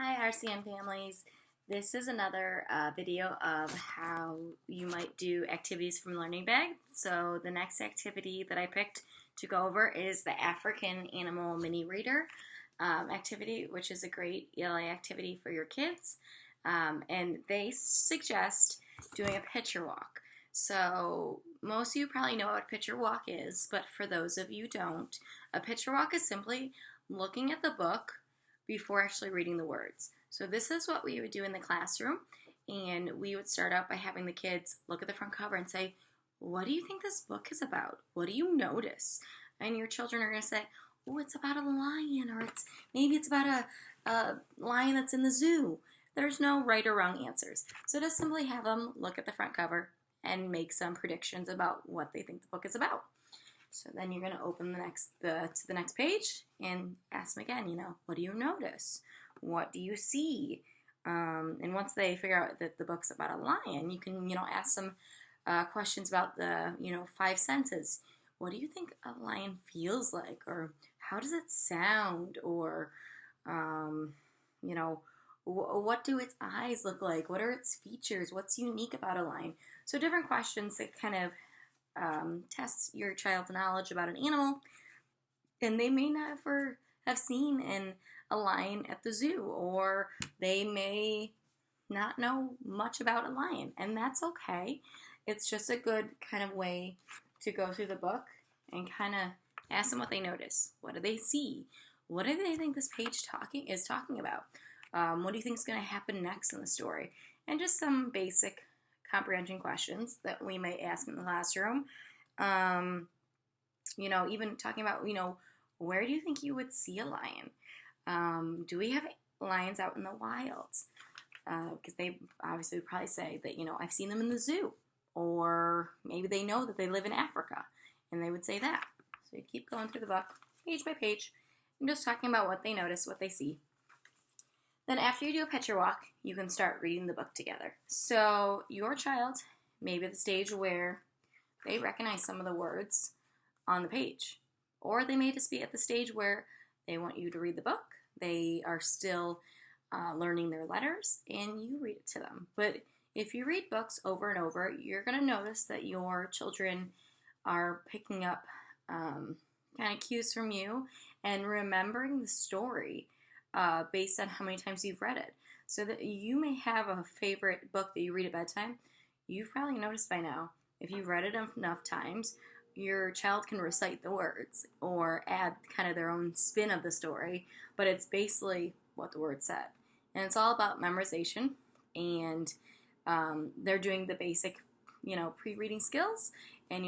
Hi RCN families. This is another video of how you might do activities from Learning Bag. So the next activity that I picked to go over is the African Animal Mini Reader activity, which is a great ELA activity for your kids. And they suggest doing a picture walk. So most of you probably know what a picture walk is, but for those of you who don't, a picture walk is simply looking at the book before actually reading the words. So this is what we would do in the classroom, and we would start out by having the kids look at the front cover and say, what do you think this book is about? What do you notice? And your children are going to say, oh, it's about a lion, or maybe it's about a lion that's in the zoo. There's no right or wrong answers. So just simply have them look at the front cover and make some predictions about what they think the book is about. So then you're going to open to the next page and ask them again, what do you notice? What do you see? And once they figure out that the book's about a lion, you can, ask some questions about the, five senses. What do you think a lion feels like? Or how does it sound? Or, what do its eyes look like? What are its features? What's unique about a lion? So different questions that kind of test your child's knowledge about an animal, and they may never have seen a lion at the zoo, or they may not know much about a lion, and that's okay. It's just a good kind of way to go through the book and kind of ask them what they notice. What do they see? What do they think this page is talking about? What do you think is going to happen next in the story? And just some basic comprehension questions that we might ask in the classroom. Even talking about, where do you think you would see a lion? Do we have lions out in the wilds? Because they obviously would probably say that, I've seen them in the zoo. Or maybe they know that they live in Africa, and they would say that. So you keep going through the book, page by page, and just talking about what they notice, what they see. Then after you do a picture walk, you can start reading the book together. So your child may be at the stage where they recognize some of the words on the page. Or they may just be at the stage where they want you to read the book. They are still learning their letters, and you read it to them. But if you read books over and over, you're going to notice that your children are picking up kind of cues from you and remembering the story based on how many times you've read it. So that you may have a favorite book that you read at bedtime. You've probably noticed by now, if you've read it enough times, your child can recite the words or add kind of their own spin of the story, but it's basically what the word said. And it's all about memorization, and they're doing the basic, pre-reading skills, and,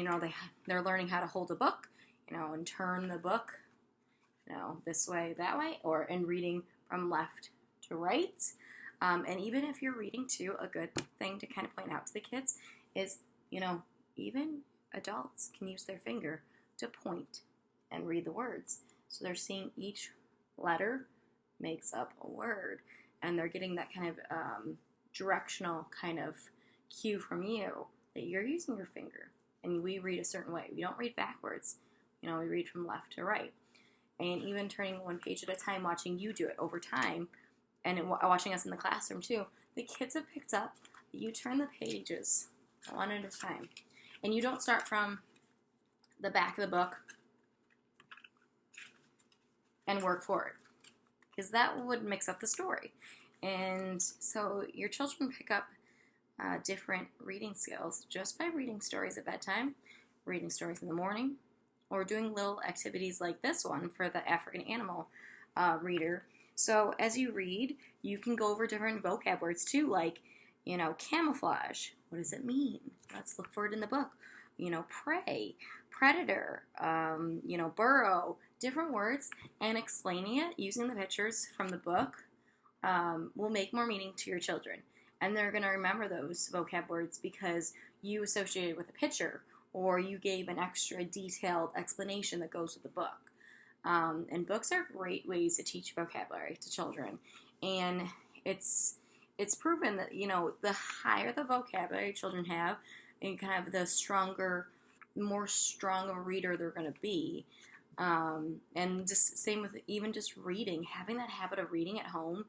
they're learning how to hold a book, and turn the book, this way, that way, and reading from left to right. And even if you're reading too, a good thing to kind of point out to the kids is, even adults can use their finger to point and read the words. So they're seeing each letter makes up a word, and they're getting that kind of directional kind of cue from you that you're using your finger, and we read a certain way. We don't read backwards. We read from left to right. And even turning one page at a time, watching you do it over time, and watching us in the classroom too, the kids have picked up that you turn the pages one at a time. And you don't start from the back of the book and work forward, because that would mix up the story. And so your children pick up different reading skills just by reading stories at bedtime, reading stories in the morning, or doing little activities like this one for the African Animal Reader. So as you read, you can go over different vocab words too, like, camouflage. What does it mean? Let's look for it in the book. Prey, predator, burrow, different words, and explaining it using the pictures from the book will make more meaning to your children. And they're going to remember those vocab words because you associated with a picture, or you gave an extra detailed explanation that goes with the book. And books are great ways to teach vocabulary to children. And it's proven that, the higher the vocabulary children have, and kind of the more stronger reader they're going to be. And just same with even just reading, having that habit of reading at home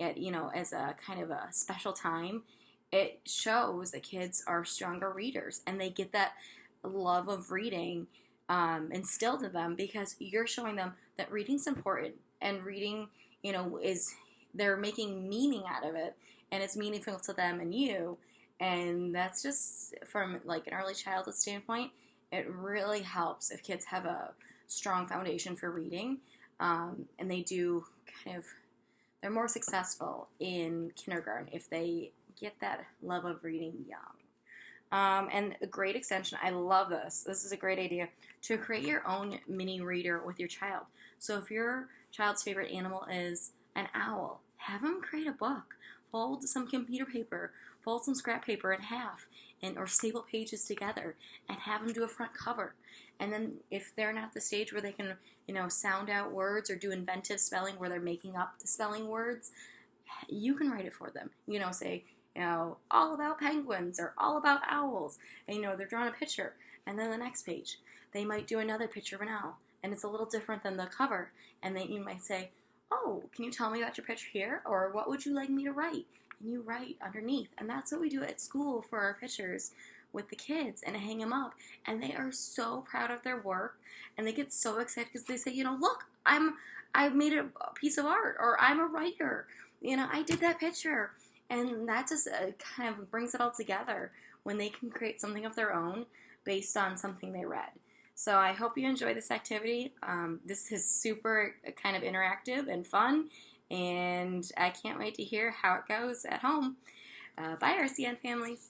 at, as a kind of a special time, it shows that kids are stronger readers and they get that love of reading instilled in them because you're showing them that reading's important and reading, is they're making meaning out of it and it's meaningful to them and you. And that's just from like an early childhood standpoint, it really helps if kids have a strong foundation for reading, and they do they're more successful in kindergarten if they get that love of reading young. And a great extension, I love this. This is a great idea to create your own mini reader with your child. So if your child's favorite animal is an owl, have them create a book. Fold some computer paper, fold some scrap paper in half, or staple pages together, and have them do a front cover. And then if they're not at the stage where they can, sound out words or do inventive spelling where they're making up the spelling words, you can write it for them. Say, all about penguins or all about owls. And, they're drawing a picture. And then the next page, they might do another picture of an owl. And it's a little different than the cover. And then you might say, oh, can you tell me about your picture here? Or what would you like me to write? And you write underneath. And that's what we do at school for our pictures with the kids and hang them up. And they are so proud of their work. And they get so excited because they say, look, I made a piece of art. Or I'm a writer. I did that picture. And that just kind of brings it all together when they can create something of their own based on something they read. So I hope you enjoy this activity. This is super kind of interactive and fun, and I can't wait to hear how it goes at home. Bye, RCN families.